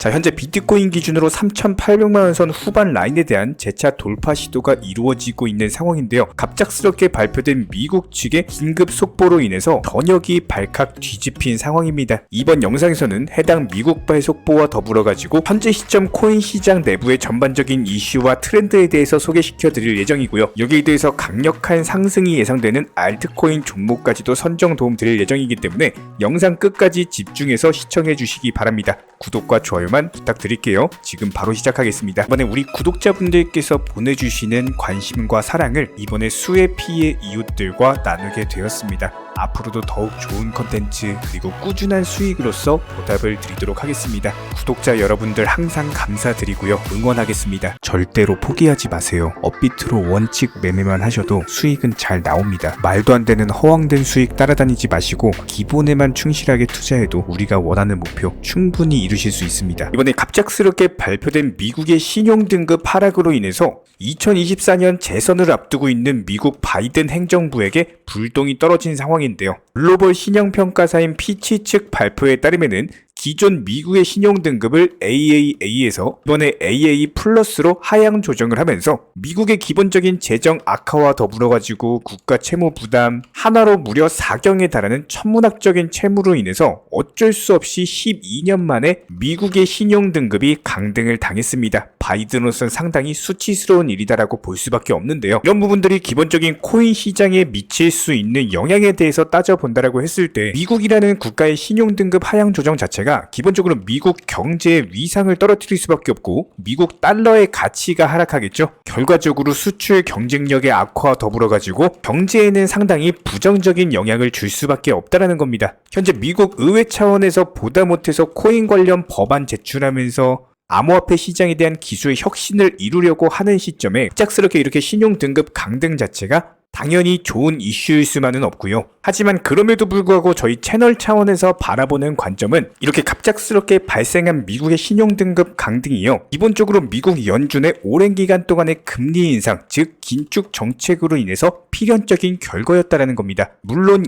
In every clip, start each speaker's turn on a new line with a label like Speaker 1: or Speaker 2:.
Speaker 1: 자, 현재 비트코인 기준으로 3,800만원 선 후반 라인에 대한 재차 돌파 시도가 이루어지고 있는 상황인데요. 갑작스럽게 발표된 미국 측의 긴급 속보로 인해서 전역이 발칵 뒤집힌 상황입니다. 이번 영상에서는 해당 미국발 속보와 더불어 가지고 현재 시점 코인 시장 내부의 전반적인 이슈와 트렌드에 대해서 소개시켜 드릴 예정이고요. 여기에 대해서 강력한 상승이 예상되는 알트코인 종목까지도 선정 도움 드릴 예정이기 때문에 영상 끝까지 집중해서 시청해 주시기 바랍니다. 구독과 좋아요만 부탁드릴게요. 지금 바로 시작하겠습니다. 이번에 우리 구독자분들께서 보내주시는 관심과 사랑을 이번에 수혜 피해 이웃들과 나누게 되었습니다. 앞으로도 더욱 좋은 컨텐츠 그리고 꾸준한 수익으로서 보답을 드리도록 하겠습니다. 구독자 여러분들 항상 감사드리고요. 응원하겠습니다. 절대로 포기하지 마세요. 업비트로 원칙 매매만 하셔도 수익은 잘 나옵니다. 말도 안 되는 허황된 수익 따라다니지 마시고 기본에만 충실하게 투자해도 우리가 원하는 목표 충분히 이루실 수 있습니다. 이번에 갑작스럽게 발표된 미국의 신용등급 하락으로 인해서 2024년 재선을 앞두고 있는 미국 바이든 행정부에게 불똥이 떨어진 상황인데요. 글로벌 신용평가사인 피치 측 발표에 따르면은 기존 미국의 신용등급을 AAA에서 이번에 AA 플러스로 하향 조정을 하면서 미국의 기본적인 재정 악화와 더불어 가지고 국가 채무 부담 하나로 무려 4경에 달하는 천문학적인 채무로 인해서 어쩔 수 없이 12년 만에 미국의 신용등급이 강등을 당했습니다. 바이든으로서는 상당히 수치스러운 일이다라고 볼 수밖에 없는데요. 이런 부분들이 기본적인 코인 시장에 미칠 수 있는 영향에 대해서 따져본다라고 했을 때 미국이라는 국가의 신용등급 하향 조정 자체가 기본적으로 미국 경제의 위상을 떨어뜨릴 수밖에 없고 미국 달러의 가치가 하락하겠죠. 결과적으로 수출 경쟁력의 악화와 더불어 가지고 경제에는 상당히 부정적인 영향을 줄 수밖에 없다라는 겁니다. 현재 미국 의회 차원에서 보다 못해서 코인 관련 법안 제출하면서 암호화폐 시장에 대한 기술 혁신을 이루려고 하는 시점에 갑작스럽게 이렇게 신용등급 강등 자체가 당연히 좋은 이슈일 수만은 없고요. 하지만 그럼에도 불구하고 저희 채널 차원에서 바라보는 관점은 이렇게 갑작스럽게 발생한 미국의 신용등급 강등이요. 기본적으로 미국 연준의 오랜 기간 동안의 금리 인상, 즉 긴축 정책으로 인해서 필연적인 결과였다라는 겁니다. 물론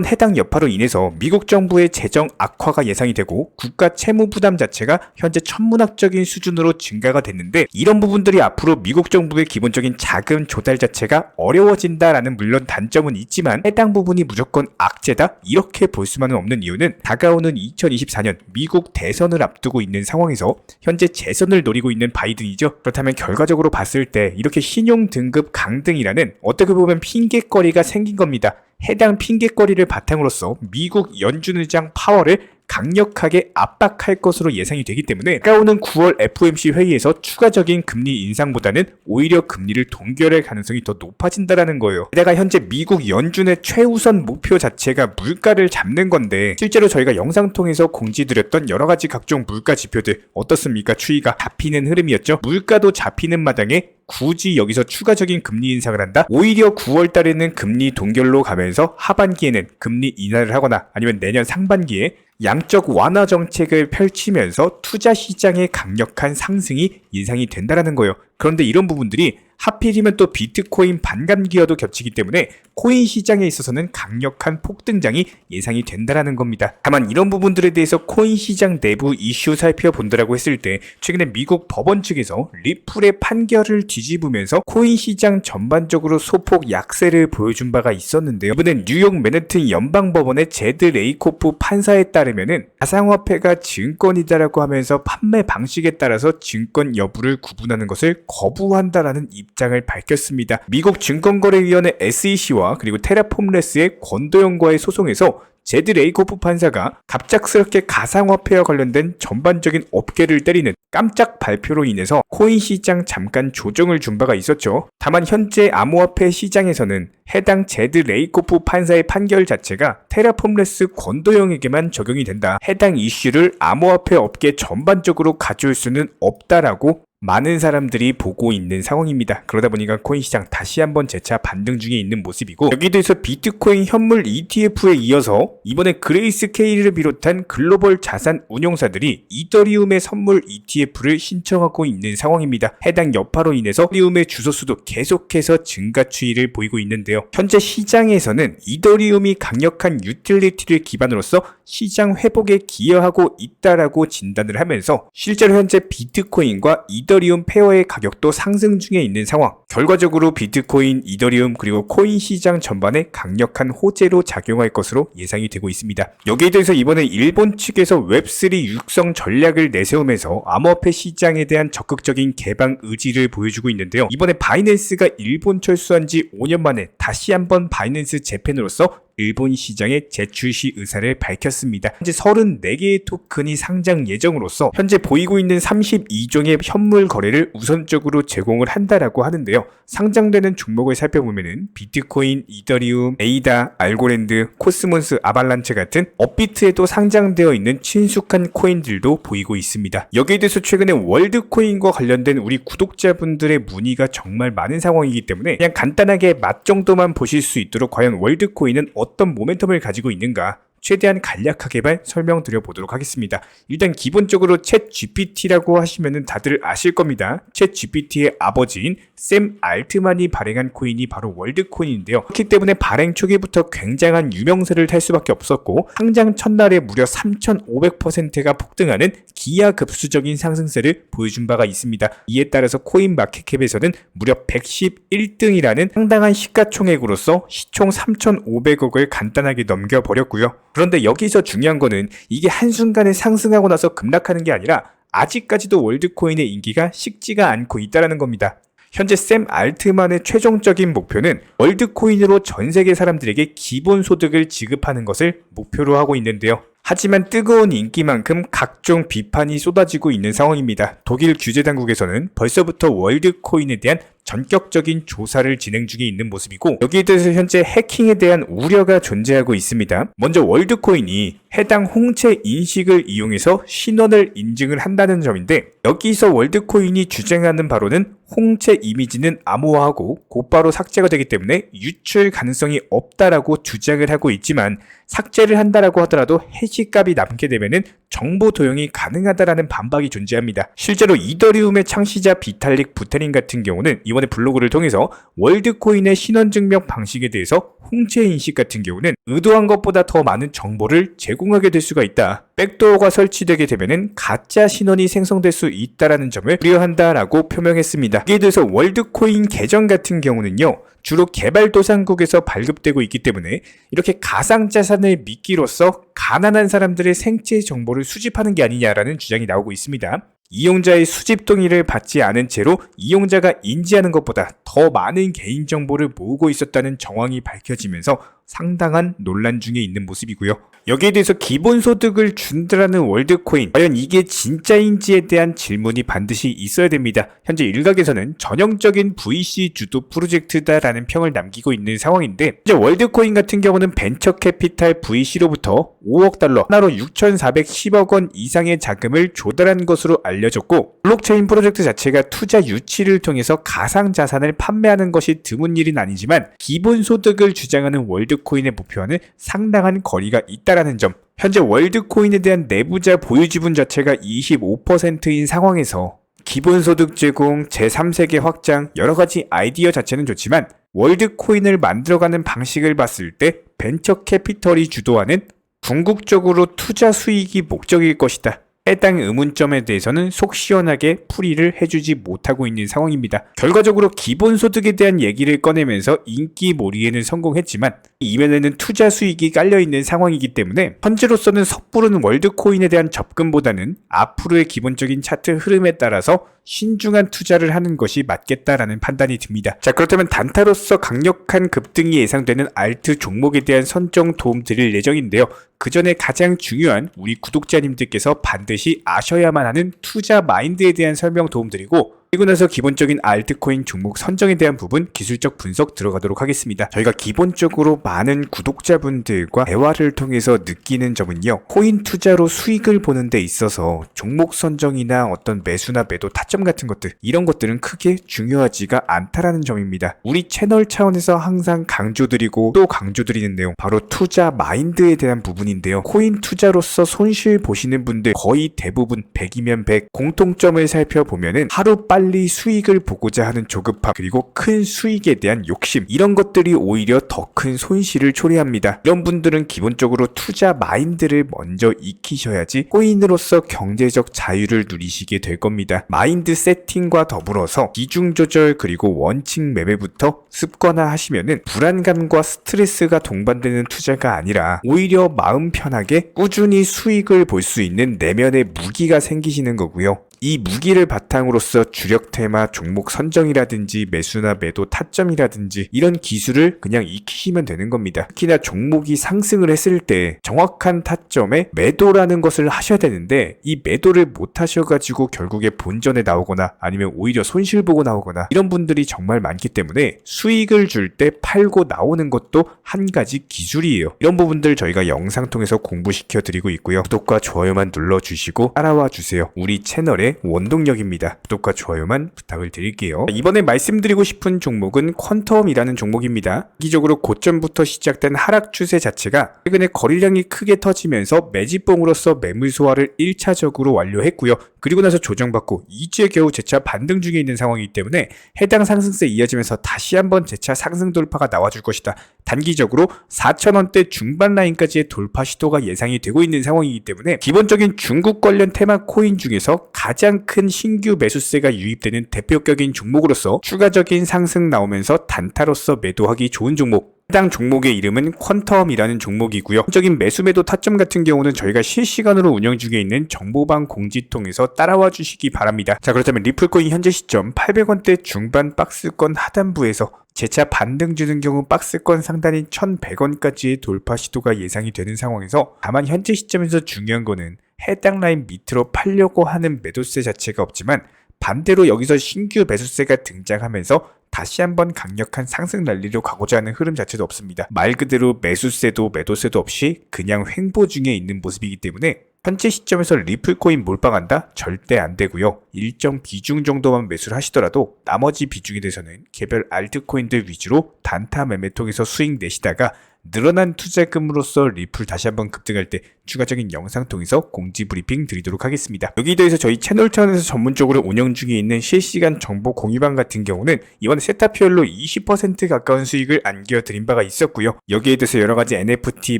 Speaker 1: 해당 여파로 인해서 미국 정부의 재정 악화가 예상이 되고 국가 채무 부담 자체가 현재 천문학적인 수준으로 증가가 됐는데 이런 부분들이 앞으로 미국 정부의 기본적인 자금 조달 자체가 어려워진다라는 물론 단점은 있지만 해당 부분이 무조건 악재다? 이렇게 볼 수만은 없는 이유는 다가오는 2024년 미국 대선을 앞두고 있는 상황에서 현재 재선을 노리고 있는 바이든이죠. 그렇다면 결과적으로 봤을 때 이렇게 신용 등급 강등이라는 어떻게 보면 핑계거리가 생긴 겁니다. 해당 핑계거리를 바탕으로서 미국 연준 의장 파월을 강력하게 압박할 것으로 예상이 되기 때문에 다가오는 9월 FOMC 회의에서 추가적인 금리 인상보다는 오히려 금리를 동결할 가능성이 더 높아진다라는 거예요. 게다가 현재 미국 연준의 최우선 목표 자체가 물가를 잡는 건데 실제로 저희가 영상 통해서 공지드렸던 여러가지 각종 물가 지표들 어떻습니까? 추이가 잡히는 흐름이었죠. 물가도 잡히는 마당에 굳이 여기서 추가적인 금리 인상을 한다? 오히려 9월 달에는 금리 동결로 가면서 하반기에는 금리 인하를 하거나 아니면 내년 상반기에 양적 완화 정책을 펼치면서 투자 시장의 강력한 상승이 예상이 된다라는 거예요. 그런데 이런 부분들이 하필이면 또 비트코인 반감기와도 겹치기 때문에 코인 시장에 있어서는 강력한 폭등장이 예상이 된다라는 겁니다. 다만 이런 부분들에 대해서 코인 시장 내부 이슈 살펴본다라고 했을 때 최근에 미국 법원 측에서 리플의 판결을 뒤집으면서 코인 시장 전반적으로 소폭 약세를 보여준 바가 있었는데요. 이번엔 뉴욕 맨해튼 연방법원의 제드 레이코프 판사에 따르면은 가상화폐가 증권이다라고 하면서 판매 방식에 따라서 증권 여부를 구분하는 것을 거부한다라는 입장을 밝혔습니다. 미국 증권거래위원회 SEC와 그리고 테라폼레스의 권도영과의 소송에서 제드 레이코프 판사가 갑작스럽게 가상화폐와 관련된 전반적인 업계를 때리는 깜짝 발표로 인해서 코인 시장 잠깐 조정을 준 바가 있었죠. 다만 현재 암호화폐 시장에서는 해당 제드 레이코프 판사의 판결 자체가 테라폼레스 권도영에게만 적용이 된다. 해당 이슈를 암호화폐 업계 전반적으로 가져올 수는 없다라고 많은 사람들이 보고 있는 상황입니다. 그러다 보니까 코인 시장 다시 한번 재차 반등 중에 있는 모습이고, 여기에 대해서 비트코인 현물 ETF에 이어서 이번에 그레이스케일을 비롯한 글로벌 자산 운용사들이 이더리움의 선물 ETF를 신청하고 있는 상황입니다. 해당 여파로 인해서 이더리움의 주소수도 계속해서 증가 추이를 보이고 있는데요. 현재 시장에서는 이더리움이 강력한 유틸리티를 기반으로서 시장 회복에 기여하고 있다라고 진단을 하면서 실제로 현재 비트코인과 이더리움 페어의 가격도 상승 중에 있는 상황. 결과적으로 비트코인, 이더리움 그리고 코인 시장 전반에 강력한 호재로 작용할 것으로 예상이 되고 있습니다. 여기에 대해서 이번에 일본 측에서 웹3 육성 전략을 내세우면서 암호화폐 시장에 대한 적극적인 개방 의지를 보여주고 있는데요. 이번에 바이낸스가 일본 철수한 지 5년 만에 다시 한번 바이낸스 재팬으로서 일본 시장에 재출시 의사를 밝혔습니다. 현재 34개의 토큰이 상장 예정으로서 현재 보이고 있는 32종의 현물 거래를 우선적으로 제공을 한다라고 하는데요. 상장되는 종목을 살펴보면은 비트코인, 이더리움, 에이다, 알고랜드, 코스모스, 아발란체 같은 업비트에도 상장되어 있는 친숙한 코인들도 보이고 있습니다. 여기에 대해서 최근에 월드코인과 관련된 우리 구독자분들의 문의가 정말 많은 상황이기 때문에 그냥 간단하게 맛 정도만 보실 수 있도록 과연 월드코인은 어떤 모멘텀을 가지고 있는가 최대한 간략하게만 설명드려 보도록 하겠습니다. 일단 기본적으로 챗 GPT라고 하시면은 다들 아실 겁니다. 챗 GPT의 아버지인 샘 알트만이 발행한 코인이 바로 월드코인인데요. 그렇기 때문에 발행 초기부터 굉장한 유명세를 탈 수밖에 없었고 상장 첫날에 무려 3,500%가 폭등하는 기하급수적인 상승세를 보여준 바가 있습니다. 이에 따라서 코인 마켓캡에서는 무려 111등이라는 상당한 시가총액으로서 시총 3,500억을 간단하게 넘겨버렸고요. 그런데 여기서 중요한 거는 이게 한순간에 상승하고 나서 급락하는 게 아니라 아직까지도 월드코인의 인기가 식지가 않고 있다는 겁니다. 현재 샘 알트만의 최종적인 목표는 월드코인으로 전 세계 사람들에게 기본소득을 지급하는 것을 목표로 하고 있는데요. 하지만 뜨거운 인기만큼 각종 비판이 쏟아지고 있는 상황입니다. 독일 규제당국에서는 벌써부터 월드코인에 대한 전격적인 조사를 진행 중에 있는 모습이고, 여기에 대해서 현재 해킹에 대한 우려가 존재하고 있습니다. 먼저 월드코인이 해당 홍채 인식을 이용해서 신원을 인증을 한다는 점인데, 여기서 월드코인이 주장하는 바로는 홍채 이미지는 암호화하고 곧바로 삭제가 되기 때문에 유출 가능성이 없다라고 주장을 하고 있지만, 삭제를 한다라고 하더라도 해시값이 남게 되면은 정보 도용이 가능하다라는 반박이 존재합니다. 실제로 이더리움의 창시자 비탈릭 부테린 같은 경우는 이번에 블로그를 통해서 월드코인의 신원증명 방식에 대해서 홍채 인식 같은 경우는 의도한 것보다 더 많은 정보를 제공하게 될 수가 있다. 백도어가 설치되게 되면은 가짜 신원이 생성될 수 있다라는 점을 우려한다라고 표명했습니다. 이에 대해서 월드코인 계정 같은 경우는요, 주로 개발도상국에서 발급되고 있기 때문에 이렇게 가상자산을 믿기로써 가난한 사람들의 생체 정보를 수집하는 게 아니냐라는 주장이 나오고 있습니다. 이용자의 수집 동의를 받지 않은 채로 이용자가 인지하는 것보다 더 많은 개인정보를 모으고 있었다는 정황이 밝혀지면서 상당한 논란 중에 있는 모습이고요. 여기에 대해서 기본소득을 준다라는 월드코인, 과연 이게 진짜인지에 대한 질문이 반드시 있어야 됩니다. 현재 일각에서는 전형적인 VC 주도 프로젝트다라는 평을 남기고 있는 상황인데, 이제 월드코인 같은 경우는 벤처 캐피탈 VC로부터 5억 달러, 하나로 6,410억 원 이상의 자금을 조달한 것으로 알려졌고, 블록체인 프로젝트 자체가 투자 유치를 통해서 가상자산을 판매하는 것이 드문 일은 아니지만 기본소득을 주장하는 월드코인의 목표와는 상당한 거리가 있다라는 점, 현재 월드코인에 대한 내부자 보유 지분 자체가 25%인 상황에서 기본소득 제공, 제3세계 확장, 여러가지 아이디어 자체는 좋지만 월드코인을 만들어가는 방식을 봤을 때 벤처 캐피털이 주도하는 궁극적으로 투자 수익이 목적일 것이다. 해당 의문점에 대해서는 속 시원하게 풀이를 해주지 못하고 있는 상황입니다. 결과적으로 기본소득에 대한 얘기를 꺼내면서 인기몰이에는 성공했지만 이면에는 투자 수익이 깔려있는 상황이기 때문에 현재로서는 섣부른 월드코인에 대한 접근보다는 앞으로의 기본적인 차트 흐름에 따라서 신중한 투자를 하는 것이 맞겠다라는 판단이 듭니다. 자, 그렇다면 단타로서 강력한 급등이 예상되는 알트 종목에 대한 선정 도움 드릴 예정인데요. 그 전에 가장 중요한 우리 구독자님들께서 반드시 아셔야만 하는 투자 마인드에 대한 설명 도움 드리고, 그리고 나서 기본적인 알트코인 종목 선정에 대한 부분 기술적 분석 들어가도록 하겠습니다. 저희가 기본적으로 많은 구독자분들과 대화를 통해서 느끼는 점은요, 코인 투자로 수익을 보는 데 있어서 종목 선정이나 어떤 매수나 매도 타점 같은 것들, 이런 것들은 크게 중요하지가 않다라는 점입니다. 우리 채널 차원에서 항상 강조드리고 또 강조드리는 내용, 바로 투자 마인드에 대한 부분인데요. 코인 투자로서 손실 보시는 분들 거의 대부분 100이면 100, 공통점을 살펴보면은 하루 빨리 수익을 보고자 하는 조급함, 그리고 큰 수익에 대한 욕심, 이런 것들이 오히려 더 큰 손실을 초래합니다. 이런 분들은 기본적으로 투자 마인드를 먼저 익히셔야지 코인으로서 경제적 자유를 누리시게 될 겁니다. 마인드 세팅과 더불어서 비중 조절 그리고 원칙 매매부터 습관화 하시면은 불안감과 스트레스가 동반되는 투자가 아니라 오히려 마음 편하게 꾸준히 수익을 볼 수 있는 내면의 무기가 생기시는 거고요. 이 무기를 바탕으로서 주력 테마 종목 선정이라든지 매수나 매도 타점이라든지 이런 기술을 그냥 익히시면 되는 겁니다. 특히나 종목이 상승을 했을 때 정확한 타점에 매도라는 것을 하셔야 되는데, 이 매도를 못 하셔가지고 결국에 본전에 나오거나 아니면 오히려 손실 보고 나오거나 이런 분들이 정말 많기 때문에 수익을 줄 때 팔고 나오는 것도 한 가지 기술이에요. 이런 부분들 저희가 영상 통해서 공부시켜 드리고 있고요. 구독과 좋아요만 눌러주시고 따라와 주세요. 우리 채널의 원동력입니다. 구독과 좋아요만 부탁을 드릴게요. 이번에 말씀드리고 싶은 종목은 퀀텀이라는 종목입니다. 기적으로 고점부터 시작된 하락 추세 자체가 최근에 거래량이 크게 터지면서 매집봉으로서 매물 소화를 1차적으로 완료했고요. 그리고 나서 조정받고 2주에 겨우 재차 반등 중에 있는 상황이기 때문에 해당 상승세 이어지면서 다시 한번 재차 상승 돌파가 나와줄 것이다. 단기적으로 4,000원대 중반 라인까지의 돌파 시도가 예상이 되고 있는 상황이기 때문에 기본적인 중국 관련 테마 코인 중에서 가장 큰 신규 매수세가 유입되는 대표격인 종목으로서 추가적인 상승 나오면서 단타로서 매도하기 좋은 종목, 해당 종목의 이름은 퀀텀이라는 종목이고요. 적인 매수 매도 타점 같은 경우는 저희가 실시간으로 운영 중에 있는 정보방 공지 통해서 따라와 주시기 바랍니다. 자, 그렇다면 리플코인 현재 시점 800원대 중반 박스권 하단부에서 재차 반등 주는 경우 박스권 상단인 1,100원까지의 돌파 시도가 예상이 되는 상황에서, 다만 현재 시점에서 중요한 거는 해당 라인 밑으로 팔려고 하는 매도세 자체가 없지만 반대로 여기서 신규 매수세가 등장하면서 다시 한번 강력한 상승 랠리로 가고자 하는 흐름 자체도 없습니다. 말 그대로 매수세도 매도세도 없이 그냥 횡보 중에 있는 모습이기 때문에 현재 시점에서 리플코인 몰빵한다? 절대 안 되고요. 일정 비중 정도만 매수를 하시더라도 나머지 비중에 대해서는 개별 알트코인들 위주로 단타 매매 통해서 수익 내시다가 늘어난 투자금으로서 리플 다시 한번 급등할 때 추가적인 영상 통해서 공지 브리핑 드리도록 하겠습니다. 여기에 대해서 저희 채널 차원에서 전문적으로 운영 중에 있는 실시간 정보 공유방 같은 경우는 이번에 세타피얼로 20% 가까운 수익을 안겨드린 바가 있었고요. 여기에 대해서 여러가지 NFT,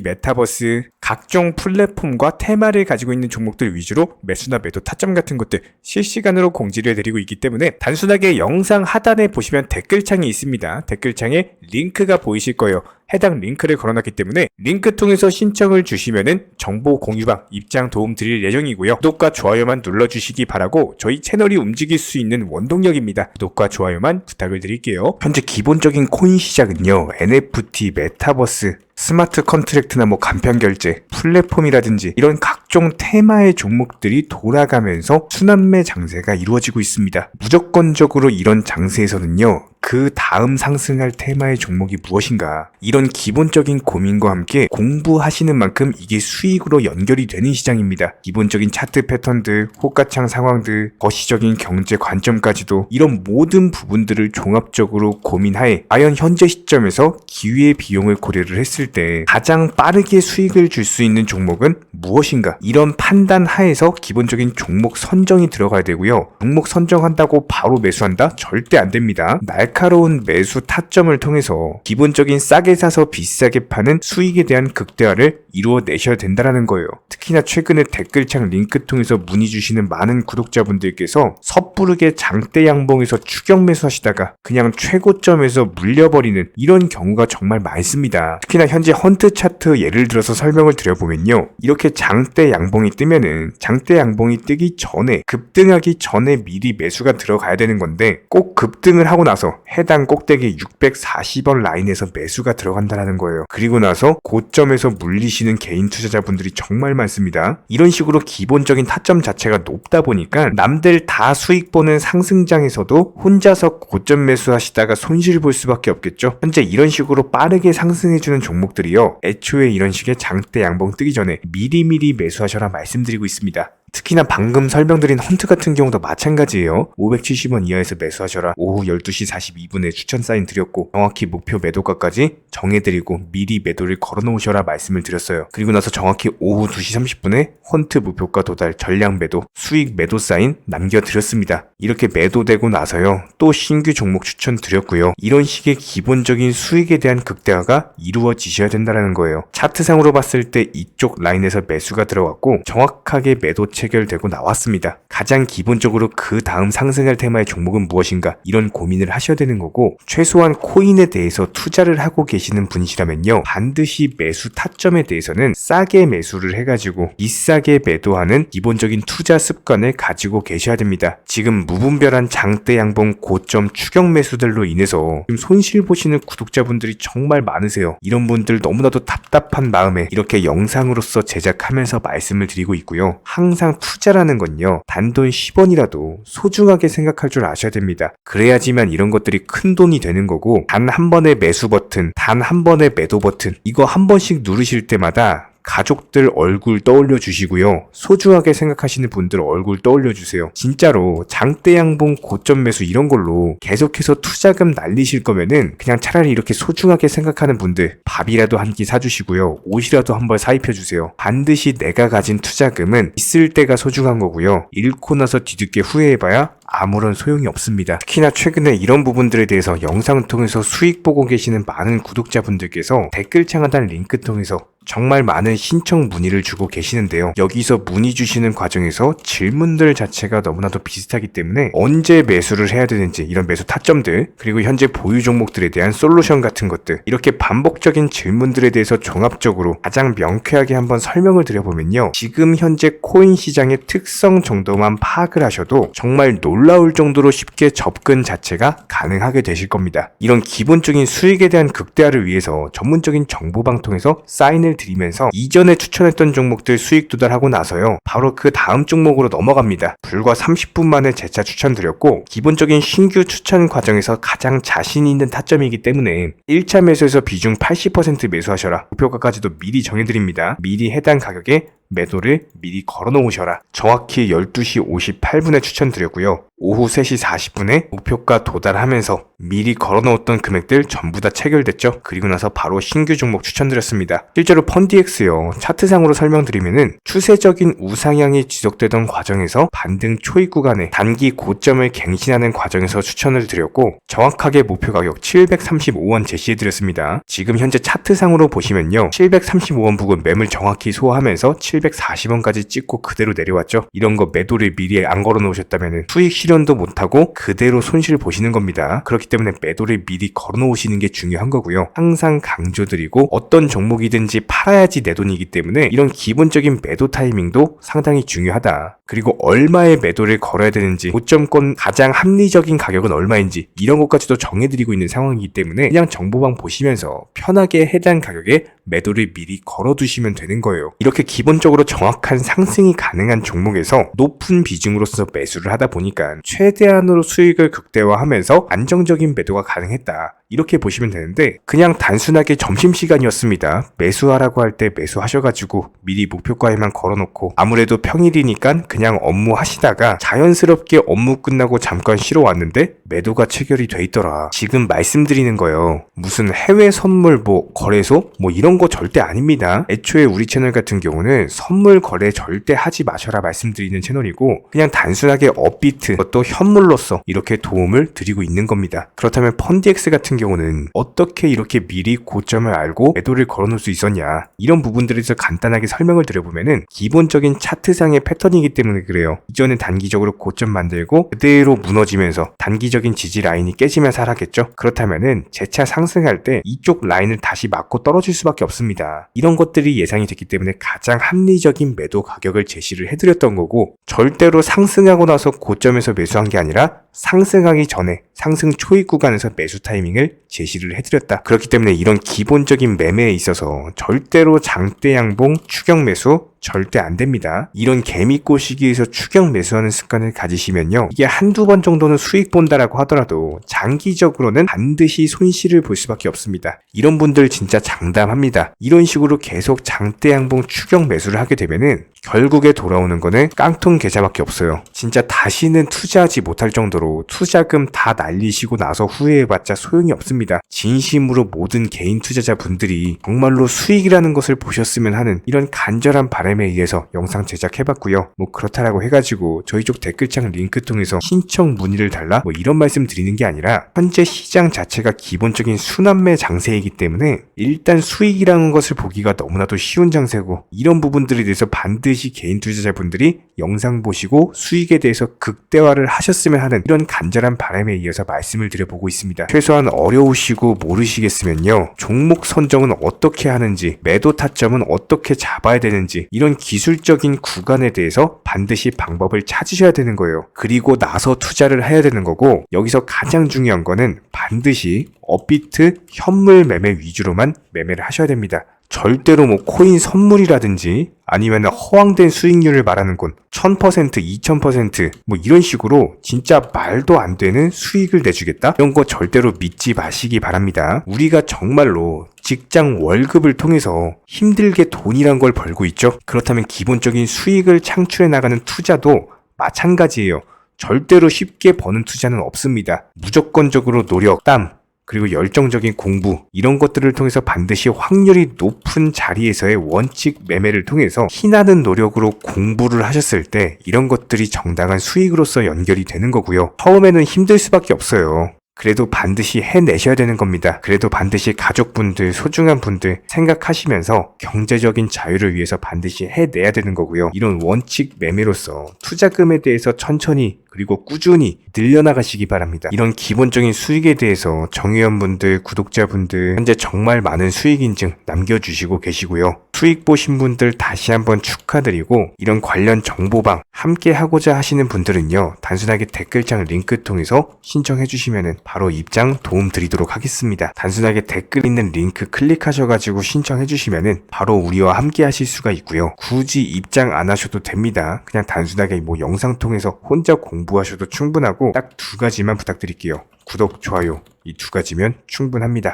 Speaker 1: 메타버스, 각종 플랫폼과 테마를 가지고 있는 종목들 위주로 매수나 매도 타점 같은 것들 실시간으로 공지를 해드리고 있기 때문에 단순하게 영상 하단에 보시면 댓글창이 있습니다. 댓글창에 링크가 보이실 거예요. 해당 링크를 걸어놨기 때문에 링크 통해서 신청을 주시면은 정보 공유방 입장 도움 드릴 예정이고요. 구독과 좋아요만 눌러주시기 바라고 저희 채널이 움직일 수 있는 원동력입니다. 구독과 좋아요만 부탁을 드릴게요. 현재 기본적인 코인 시장은요, NFT, 메타버스, 스마트 컨트랙트나 간편결제, 플랫폼이라든지 이런 각종 테마의 종목들이 돌아가면서 순환매 장세가 이루어지고 있습니다. 무조건적으로 이런 장세에서는요, 그 다음 상승할 테마의 종목이 무엇인가, 이런 기본적인 고민과 함께 공부하시는 만큼 이게 수익으로 연결이 되는 시장입니다. 기본적인 차트 패턴들, 호가창 상황들, 거시적인 경제 관점까지도 이런 모든 부분들을 종합적으로 고민하에 과연 현재 시점에서 기회의 비용을 고려를 했을 때 가장 빠르게 수익을 줄 수 있는 종목은 무엇인가, 이런 판단 하에서 기본적인 종목 선정이 들어가야 되고요. 종목 선정한다고 바로 매수한다? 절대 안 됩니다. 날카로운 매수 타점을 통해서 기본적인 싸게 사서 비싸게 파는 수익에 대한 극대화를 이루어내셔야 된다는 거예요. 특히나 최근에 댓글창 링크 통해서 문의 주시는 많은 구독자분들께서 섣부르게 장대 양봉에서 추격 매수하시다가 그냥 최고점에서 물려버리는 이런 경우가 정말 많습니다. 특히나 현재 헌트 차트 예를 들어서 설명을 드려보면요, 이렇게 장대 양봉이 뜨면은 장대 양봉이 뜨기 전에, 급등하기 전에 미리 매수가 들어가야 되는 건데 꼭 급등을 하고 나서 해당 꼭대기 640원 라인에서 매수가 들어간다는 거예요. 그리고 나서 고점에서 물리시는 개인 투자자분들이 정말 많습니다. 이런 식으로 기본적인 타점 자체가 높다 보니까 남들 다 수익 보는 상승장에서도 혼자서 고점 매수하시다가 손실 볼 수밖에 없겠죠. 현재 이런 식으로 빠르게 상승해주는 종목들이요, 애초에 이런 식의 장대 양봉 뜨기 전에 미리미리 매수하셔라 말씀드리고 있습니다. 특히나 방금 설명드린 헌트 같은 경우도 마찬가지예요. 570원 이하에서 매수하셔라. 오후 12시 42분에 추천 사인 드렸고 정확히 목표 매도가까지 정해드리고 미리 매도를 걸어놓으셔라 말씀을 드렸어요. 그리고 나서 정확히 오후 2시 30분에 헌트 목표가 도달 전량 매도 수익 매도 사인 남겨드렸습니다. 이렇게 매도되고 나서요, 또 신규 종목 추천 드렸고요. 이런 식의 기본적인 수익에 대한 극대화가 이루어지셔야 된다는 거예요. 차트상으로 봤을 때 이쪽 라인에서 매수가 들어갔고 정확하게 매도 체결되고 나왔습니다. 가장 기본적으로 그 다음 상승할 테마의 종목은 무엇인가, 이런 고민을 하셔야 되는 거고, 최소한 코인에 대해서 투자를 하고 계시는 분이시라면요, 반드시 매수 타점에 대해서는 싸게 매수를 해가지고 비싸게 매도하는 기본적인 투자 습관을 가지고 계셔야 됩니다. 지금 무분별한 장대 양봉 고점 추격 매수들로 인해서 지금 손실 보시는 구독자분들이 정말 많으세요. 이런 분들 너무나도 답답한 마음에 이렇게 영상으로서 제작하면서 말씀을 드리고 있고요. 항상 투자라는 건요, 단돈 10원이라도 소중하게 생각할 줄 아셔야 됩니다. 그래야지만 이런 것들이 큰 돈이 되는 거고, 단 한 번의 매수 버튼, 단 한 번의 매도 버튼, 이거 한 번씩 누르실 때마다 가족들 얼굴 떠올려 주시고요, 소중하게 생각하시는 분들 얼굴 떠올려 주세요. 진짜로 장대 양봉 고점 매수 이런 걸로 계속해서 투자금 날리실 거면은 그냥 차라리 이렇게 소중하게 생각하는 분들 밥이라도 한 끼 사주시고요, 옷이라도 한 벌 사입혀 주세요. 반드시 내가 가진 투자금은 있을 때가 소중한 거고요, 잃고 나서 뒤늦게 후회해봐야 아무런 소용이 없습니다. 특히나 최근에 이런 부분들에 대해서 영상을 통해서 수익 보고 계시는 많은 구독자분들께서 댓글창 하단 링크 통해서 정말 많은 신청 문의를 주고 계시는데요. 여기서 문의 주시는 과정에서 질문들 자체가 너무나도 비슷하기 때문에 언제 매수를 해야 되는지, 이런 매수 타점들, 그리고 현재 보유 종목들에 대한 솔루션 같은 것들, 이렇게 반복적인 질문들에 대해서 종합적으로 가장 명쾌하게 한번 설명을 드려보면요, 지금 현재 코인 시장의 특성 정도만 파악을 하셔도 정말 놀라울 정도로 쉽게 접근 자체가 가능하게 되실 겁니다. 이런 기본적인 수익에 대한 극대화를 위해서 전문적인 정보방 통해서 사인을 드리면서 이전에 추천했던 종목들 수익 도달하고 나서요, 바로 그 다음 종목으로 넘어갑니다. 불과 30분 만에 재차 추천드렸고, 기본적인 신규 추천 과정에서 가장 자신 있는 타점이기 때문에 1차 매수에서 비중 80% 매수하셔라, 목표가까지도 미리 정해드립니다. 미리 해당 가격에 매도를 미리 걸어 놓으셔라. 정확히 12시 58분에 추천드렸고요. 오후 3시 40분에 목표가 도달하면서 미리 걸어 놓았던 금액들 전부 다 체결됐죠. 그리고 나서 바로 신규 종목 추천드렸습니다. 실제로 펀디엑스요, 차트상으로 설명드리면은 추세적인 우상향이 지속되던 과정에서 반등 초입 구간에 단기 고점을 갱신하는 과정에서 추천을 드렸고, 정확하게 목표 가격 735원 제시해드렸습니다. 지금 현재 차트상으로 보시면요, 735원 부근 매물 정확히 소화하면서 740원까지 찍고 그대로 내려왔죠. 이런 거 매도를 미리 안 걸어 놓으셨다면 수익 실현도 못하고 그대로 손실 보시는 겁니다. 그렇기 때문에 매도를 미리 걸어 놓으시는 게 중요한 거고요. 항상 강조드리고, 어떤 종목이든지 팔아야지 내 돈이기 때문에 이런 기본적인 매도 타이밍도 상당히 중요하다. 그리고 얼마의 매도를 걸어야 되는지, 고점권 가장 합리적인 가격은 얼마인지, 이런 것까지도 정해드리고 있는 상황이기 때문에 그냥 정보방 보시면서 편하게 해당 가격에 매도를 미리 걸어두시면 되는 거예요. 이렇게 기본적으로 정확한 상승이 가능한 종목에서 높은 비중으로서 매수를 하다 보니까 최대한으로 수익을 극대화하면서 안정적인 매도가 가능했다, 이렇게 보시면 되는데, 그냥 단순하게 점심시간이었습니다, 매수하라고 할 때 매수하셔가지고 미리 목표가에만 걸어놓고 아무래도 평일이니까 그냥 업무 하시다가 자연스럽게 업무 끝나고 잠깐 쉬러 왔는데 매도가 체결이 돼 있더라. 지금 말씀드리는 거예요, 무슨 해외 선물 거래소 이런 거 절대 아닙니다. 애초에 우리 채널 같은 경우는 선물 거래 절대 하지 마셔라 말씀드리는 채널이고, 그냥 단순하게 업비트, 그것도 현물로서 이렇게 도움을 드리고 있는 겁니다. 그렇다면 펀디엑스 같은 경우는 어떻게 이렇게 미리 고점을 알고 매도를 걸어놓을 수 있었냐, 이런 부분들에 대해서 간단하게 설명을 드려보면은 기본적인 차트상의 패턴이기 때문에 그래요. 이전에 단기적으로 고점 만들고 그대로 무너지면서 단기적인 지지 라인이 깨지면서 하락했죠. 그렇다면은 재차 상승할 때 이쪽 라인을 다시 맞고 떨어질 수밖에 없습니다. 이런 것들이 예상이 됐기 때문에 가장 합리적인 매도 가격을 제시를 해드렸던 거고, 절대로 상승하고 나서 고점에서 매수한 게 아니라 상승하기 전에 상승 초입 구간에서 매수 타이밍을 제시를 해드렸다. 그렇기 때문에 이런 기본적인 매매에 있어서 절대로 장대 양봉 추격 매수 절대 안 됩니다. 이런 개미꼬 시기에서 추격 매수하는 습관을 가지시면요, 이게 한두 번 정도는 수익 본다라고 하더라도 장기적으로는 반드시 손실을 볼 수밖에 없습니다. 이런 분들 진짜 장담합니다. 이런 식으로 계속 장대 양봉 추격 매수를 하게 되면은 결국에 돌아오는 거는 깡통 계좌밖에 없어요. 진짜 다시는 투자하지 못할 정도로 투자금 다 날리시고 나서 후회해봤자 소용이 없습니다. 진심으로 모든 개인 투자자분들이 정말로 수익이라는 것을 보셨으면 하는 이런 간절한 바람에 의해서 영상 제작해봤고요. 뭐 그렇다라고 해가지고 저희 쪽 댓글창 링크 통해서 신청 문의를 달라 뭐 이런 말씀 드리는 게 아니라, 현재 시장 자체가 기본적인 순환매 장세이기 때문에 일단 수익이라는 것을 보기가 너무나도 쉬운 장세고, 이런 부분들에 대해서 반드시 개인 투자자분들이 영상 보시고 수익에 대해서 극대화를 하셨으면 하는 이런 간절한 바람에 이어서 말씀을 드려보고 있습니다. 최소한 어려우시고 모르시겠으면요, 종목 선정은 어떻게 하는지, 매도 타점은 어떻게 잡아야 되는지, 이런 기술적인 구간에 대해서 반드시 방법을 찾으셔야 되는 거예요. 그리고 나서 투자를 해야 되는 거고, 여기서 가장 중요한 거는 반드시 업비트 현물 매매 위주로만 매매를 하셔야 됩니다. 절대로 뭐 코인 선물이라든지 아니면 허황된 수익률을 말하는 건 1000%, 2000% 뭐 이런 식으로 진짜 말도 안 되는 수익을 내주겠다? 이런 거 절대로 믿지 마시기 바랍니다. 우리가 정말로 직장 월급을 통해서 힘들게 돈이란 걸 벌고 있죠. 그렇다면 기본적인 수익을 창출해 나가는 투자도 마찬가지예요. 절대로 쉽게 버는 투자는 없습니다. 무조건적으로 노력, 땀, 그리고 열정적인 공부, 이런 것들을 통해서 반드시 확률이 높은 자리에서의 원칙 매매를 통해서 피나는 노력으로 공부를 하셨을 때 이런 것들이 정당한 수익으로서 연결이 되는 거고요. 처음에는 힘들 수밖에 없어요. 그래도 반드시 해내셔야 되는 겁니다. 그래도 반드시 가족분들, 소중한 분들 생각하시면서 경제적인 자유를 위해서 반드시 해내야 되는 거고요. 이런 원칙 매매로서 투자금에 대해서 천천히 그리고 꾸준히 늘려나가시기 바랍니다. 이런 기본적인 수익에 대해서 정의원분들, 구독자분들 현재 정말 많은 수익 인증 남겨주시고 계시고요. 수익 보신 분들 다시 한번 축하드리고, 이런 관련 정보방 함께 하고자 하시는 분들은요, 단순하게 댓글창 링크 통해서 신청해 주시면은 바로 입장 도움 드리도록 하겠습니다. 단순하게 댓글 있는 링크 클릭하셔가지고 신청해 주시면은 바로 우리와 함께 하실 수가 있고요. 굳이 입장 안 하셔도 됩니다. 그냥 단순하게 뭐 영상 통해서 혼자 공부하셔도 충분하고 딱 두 가지만 부탁드릴게요. 구독, 좋아요, 이 두 가지면 충분합니다.